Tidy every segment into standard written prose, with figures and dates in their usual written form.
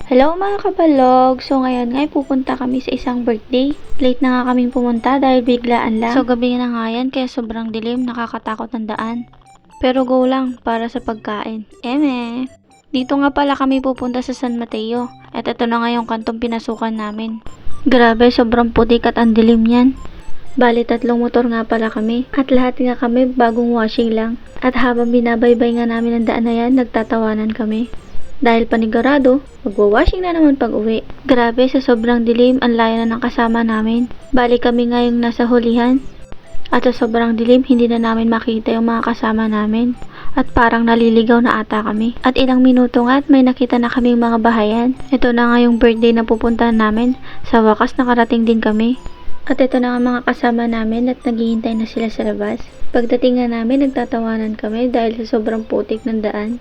Hello mga kabalog! So ngayon nga pupunta kami sa isang birthday. Late na nga kaming pumunta dahil biglaan lang. So gabi na nga yan kaya sobrang dilim, nakakatakot ang daan. Pero go lang para sa pagkain. Eme! Dito nga pala kami pupunta sa San Mateo. At ito na nga yung kantong pinasukan namin. Grabe, sobrang putik at ang dilim yan. Bali 3 motor nga pala kami. At lahat nga kami bagong washing lang. At habang binabaybay nga namin ang daan na yan, nagtatawanan kami. Dahil panigurado, magwa-washing na naman pag uwi. Grabe, sa sobrang dilim, ang layo na ng kasama namin. Bali kami nga yung nasa hulihan. At sa sobrang dilim, hindi na namin makita yung mga kasama namin. At parang naliligaw na ata kami. At ilang minuto nga at may nakita na kaming mga bahayan. Ito na nga yung birthday na pupuntahan namin. Sa wakas nakarating din kami. At ito na nga mga kasama namin at naghihintay na sila sa labas. Pagdating nga namin, nagtatawanan kami dahil sa sobrang putik ng daan.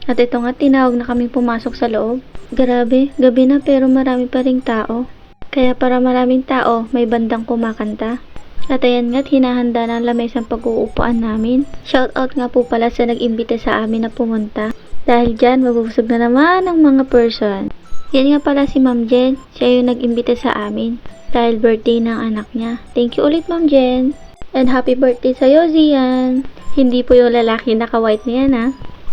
At ito nga, tinawag na kaming pumasok sa loob. Grabe, gabi na pero marami pa ring tao. Kaya para maraming tao, may bandang kumakanta. At ayan nga't hinahanda ng lamesang pag-uupuan namin. Shoutout nga po pala sa nag-imbita sa amin na pumunta. Dahil dyan, mabubusog na naman ang mga person. Yan nga pala si Ma'am Jen. Siya yung nag-imbita sa amin. Dahil birthday ng anak niya. Thank you ulit Ma'am Jen. And happy birthday sa'yo, Zian. Hindi po yung lalaki naka-white na yan ha.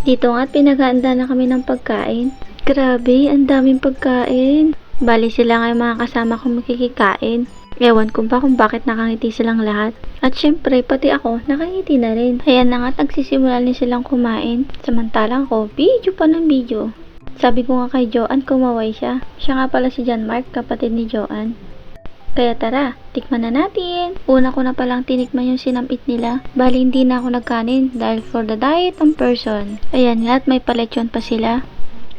Dito nga't pinaghahanda na kami ng pagkain. Grabe, ang daming pagkain. Bali sila nga yung mga kasama kong makikikain. Ewan ko pa kung bakit nakangiti silang lahat. At syempre, pati ako, nakangiti na rin. Ayan na nga't nagsisimula din silang kumain. Samantalang ko, video pa ng video. Sabi ko nga kay Joanne, kumaway siya. Siya nga pala si John Mark, kapatid ni Joanne. Kaya tara, tikman na natin. Una ko na palang tinikman yung sinamit nila. Bali hindi na ako nagkanin dahil for the diet ang person. Ayan nga at may paletsyon pa sila.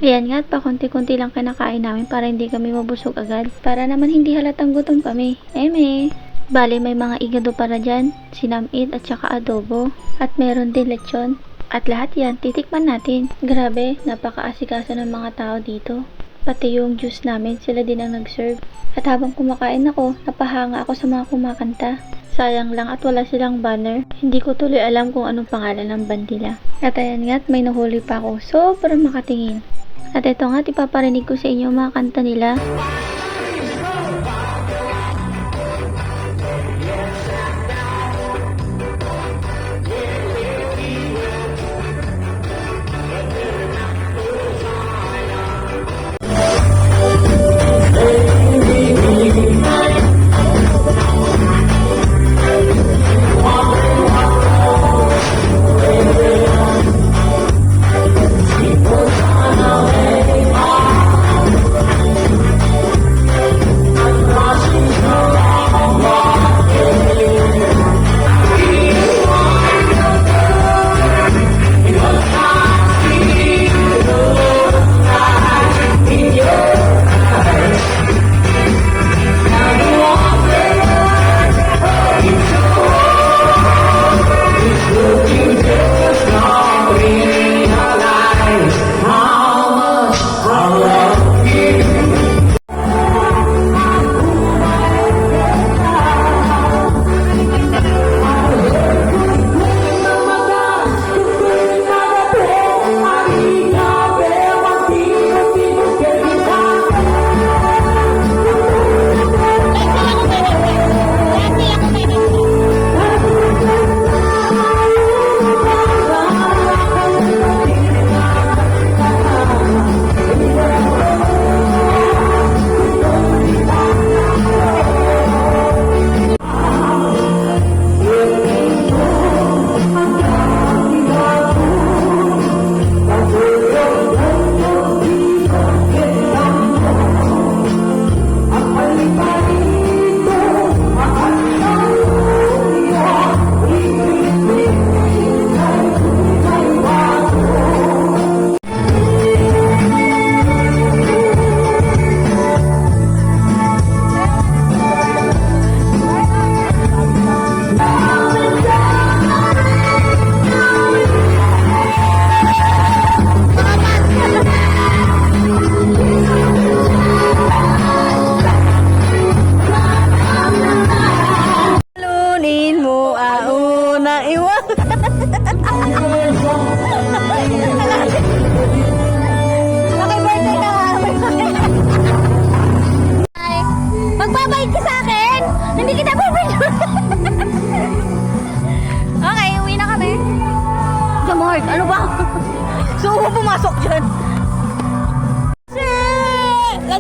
Ayan nga at pakunti-kunti lang kinakain namin para hindi kami mabusog agad. Para naman hindi halatang gutom kami. Eme! Bali may mga igado para dyan, sinamit at saka adobo. At meron din lechon. At lahat yan, titikman natin. Grabe, napaka-asikaso ng mga tao dito. Pati yung juice namin, sila din ang nag-serve. At habang kumakain ako, napahanga ako sa mga kumakanta. Sayang lang at wala silang banner. Hindi ko tuloy alam kung anong pangalan ng band nila. At ayan nga, may nahuli pa ako. Sobrang makatingin. At ito nga, ipaparinig ko sa inyo mga kanta nila.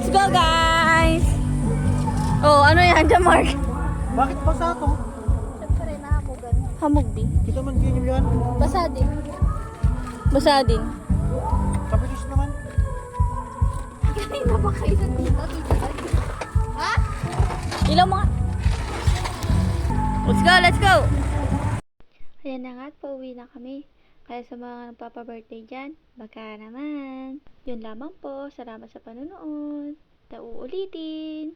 Let's go, guys! Oh, ano yan, Jamark? Bakit basa to? Siyempre, nahamugan. Hamog din. Kita man ganyan yan. Basa din. Basa din. Kapitis naman. Kanina pa kayo nandito, tita. Ha? Ilaw mga... Let's go, let's go! Ayan na nga at pauwi na kami. Kaya sa mga nagpapa-birthday dyan, baka naman. Yun lamang po. Salamat sa panonood. Uulitin.